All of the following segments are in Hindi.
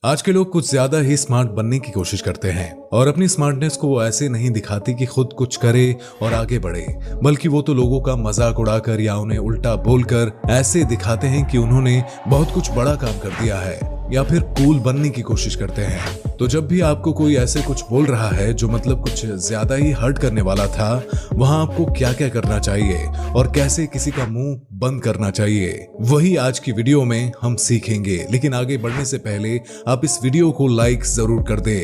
आज के लोग कुछ ज्यादा ही स्मार्ट बनने की कोशिश करते हैं और अपनी स्मार्टनेस को वो ऐसे नहीं दिखाते कि खुद कुछ करे और आगे बढ़े, बल्कि वो तो लोगों का मजाक उड़ाकर या उन्हें उल्टा बोलकर ऐसे दिखाते हैं कि उन्होंने बहुत कुछ बड़ा काम कर दिया है या फिर कूल बनने की कोशिश करते हैं। तो जब भी आपको कोई ऐसे कुछ बोल रहा है जो मतलब कुछ ज्यादा ही हर्ट करने वाला था, वहां आपको क्या क्या करना चाहिए और कैसे किसी का मुंह बंद करना चाहिए, वही आज की वीडियो में हम सीखेंगे। लेकिन आगे बढ़ने से पहले आप इस वीडियो को लाइक जरूर कर दे।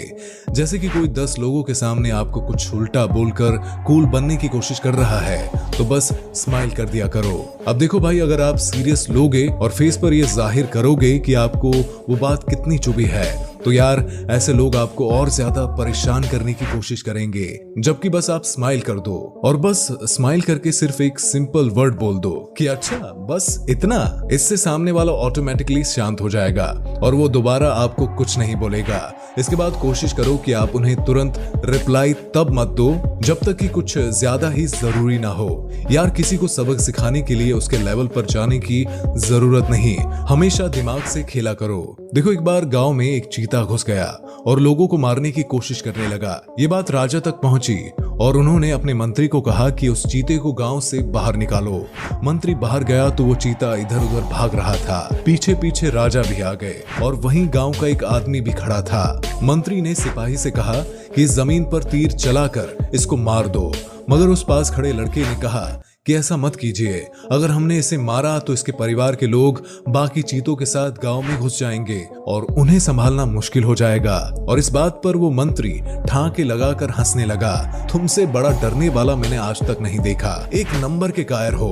जैसे कि कोई 10 लोगों के सामने आपको कुछ उल्टा बोलकर कूल बनने की कोशिश कर रहा है तो बस स्माइल कर दिया करो। अब देखो भाई, अगर आप सीरियस लोगे और फेस पर यह जाहिर करोगे कि आपको वो बात कितनी चुभी है, तो यार ऐसे लोग आपको और ज्यादा परेशान करने की कोशिश करेंगे। जबकि बस आप स्माइल कर दो और बस स्माइल करके सिर्फ एक सिंपल वर्ड बोल दो कि अच्छा बस इतना, इससे सामने वाला ऑटोमेटिकली शांत हो जाएगा और वो दोबारा आपको कुछ नहीं बोलेगा। इसके बाद कोशिश करो कि आप उन्हें तुरंत रिप्लाई तब मत दो जब तक कि कुछ ज्यादा ही जरूरी ना हो। यार किसी को सबक सिखाने के लिए उसके लेवल पर जाने की जरूरत नहीं, हमेशा दिमाग से खेला करो। देखो, एक बार गांव में एक चीता घुस गया और लोगों को मारने की कोशिश करने लगा। ये बात राजा तक पहुंची और उन्होंने अपने मंत्री को कहा कि उस चीते को गांव से बाहर निकालो। मंत्री बाहर गया तो वो चीता इधर उधर भाग रहा था। पीछे पीछे राजा भी आ गए और वहीं गांव का एक आदमी भी खड़ा था। मंत्री ने सिपाही से कहा कि इस जमीन पर तीर चलाकर इसको मार दो, मगर उस पास खड़े लड़के ने कहा कि ऐसा मत कीजिए, अगर हमने इसे मारा तो इसके परिवार के लोग बाकी चीतों के साथ गांव में घुस जाएंगे और उन्हें संभालना मुश्किल हो जाएगा। और इस बात पर वो मंत्री ठाके लगाकर हंसने लगा। तुमसे बड़ा डरने वाला मैंने आज तक नहीं देखा, एक नंबर के कायर हो।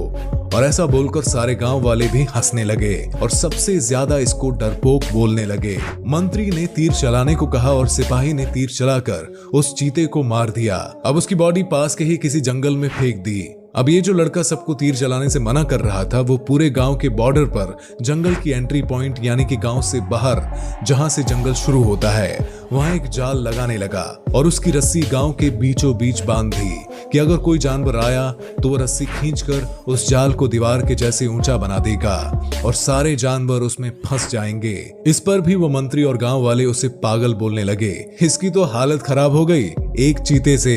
और ऐसा बोलकर सारे गांव वाले भी हंसने लगे और सबसे ज्यादा इसको डरपोक बोलने लगे। मंत्री ने तीर चलाने को कहा और सिपाही ने तीर चलाकर उस चीते को मार दिया। अब उसकी बॉडी पास के ही किसी जंगल में फेंक दी। अब ये जो लड़का सबको तीर चलाने से मना कर रहा था, वो पूरे गांव के बॉर्डर पर जंगल की एंट्री पॉइंट यानी कि गांव से बाहर जहां से जंगल शुरू होता है, वहां एक जाल लगाने लगा और उसकी रस्सी गांव के बीचों बीच बांध दी कि अगर कोई जानवर आया तो वो रस्सी खींचकर उस जाल को दीवार के जैसे ऊंचा बना देगा और सारे जानवर उसमें फंस जाएंगे। इस पर भी वो मंत्री और गांव वाले उसे पागल बोलने लगे। इसकी तो हालत खराब हो गई एक चीते से।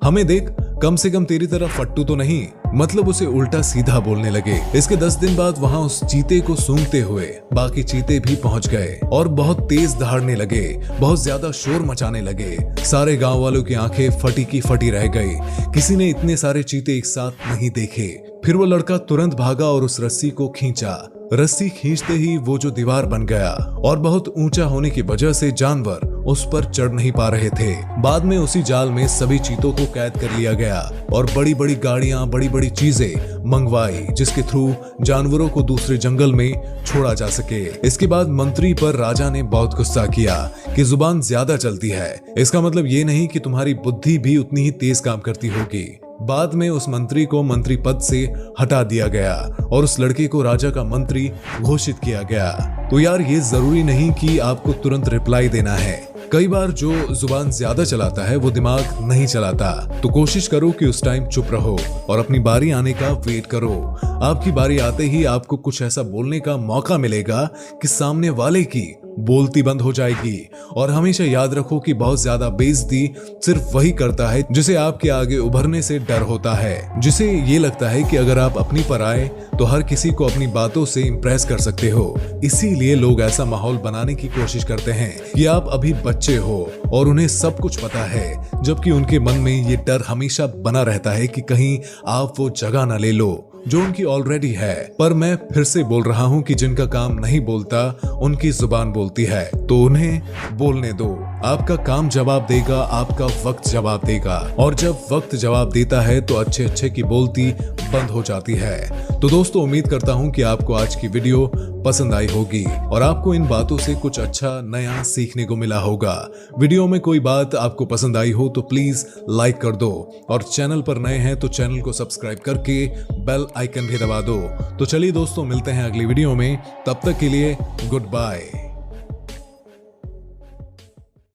हमें देख, कम से कम तेरी तरह फट्टू तो नहीं, मतलब उसे उल्टा सीधा बोलने लगे। इसके 10 दिन बाद वहां उस चीते को सूंघते हुए बाकी चीते भी पहुंच गए और बहुत तेज दहाड़ने लगे, बहुत ज्यादा शोर मचाने लगे। सारे गांव वालों की आंखें फटी की फटी रह गई। किसी ने इतने सारे चीते एक साथ नहीं देखे। फिर वो लड़का तुरंत भागा और उस रस्सी को खींचा। रस्सी खींचते ही वो जो दीवार बन गया और बहुत ऊंचा होने की वजह से जानवर उस पर चढ़ नहीं पा रहे थे। बाद में उसी जाल में सभी चीतों को कैद कर लिया गया और बड़ी बड़ी गाड़ियां, बड़ी बड़ी चीजें मंगवाई जिसके थ्रू जानवरों को दूसरे जंगल में छोड़ा जा सके। इसके बाद मंत्री पर राजा ने बहुत गुस्सा किया कि जुबान ज्यादा चलती है, इसका मतलब ये नहीं कि तुम्हारी बुद्धि भी उतनी ही तेज काम करती होगी। बाद में उस मंत्री को मंत्री पद से हटा दिया गया और उस लड़के को राजा का मंत्री घोषित किया गया। तो यार ये जरूरी नहीं कि आपको तुरंत रिप्लाई देना है। कई बार जो जुबान ज्यादा चलाता है वो दिमाग नहीं चलाता। तो कोशिश करो कि उस टाइम चुप रहो और अपनी बारी आने का वेट करो। आपकी बारी आते ही आपको कुछ ऐसा बोलने का मौका मिलेगा कि सामने वाले की बोलती बंद हो जाएगी। और हमेशा याद रखो कि बहुत ज्यादा बेइज्जती सिर्फ वही करता है जिसे आपके आगे उभरने से डर होता है, जिसे ये लगता है कि अगर आप अपनी पर आए तो हर किसी को अपनी बातों से इंप्रेस कर सकते हो। इसीलिए लोग ऐसा माहौल बनाने की कोशिश करते हैं कि आप अभी बच्चे हो और उन्हें सब कुछ पता है, जबकि उनके मन में ये डर हमेशा बना रहता है कि कहीं आप वो जगह ना ले लो जो उनकी ऑलरेडी है। पर मैं फिर से बोल रहा हूं कि जिनका काम नहीं बोलता उनकी जुबान बोलती है, तो उन्हें बोलने दो। आपका काम जवाब देगा, आपका वक्त जवाब देगा और जब वक्त जवाब देता है तो अच्छे अच्छे की बोलती बंद हो जाती है। तो दोस्तों, उम्मीद करता हूं कि आपको आज की वीडियो पसंद आई होगी और आपको इन बातों से कुछ अच्छा नया सीखने को मिला होगा। वीडियो में कोई बात आपको पसंद आई हो तो प्लीज लाइक कर दो और चैनल पर नए हैं तो चैनल को सब्सक्राइब करके बेल आइकन भी दबा दो। तो चलिए दोस्तों, मिलते हैं अगली वीडियो में। तब तक के लिए गुड बाय।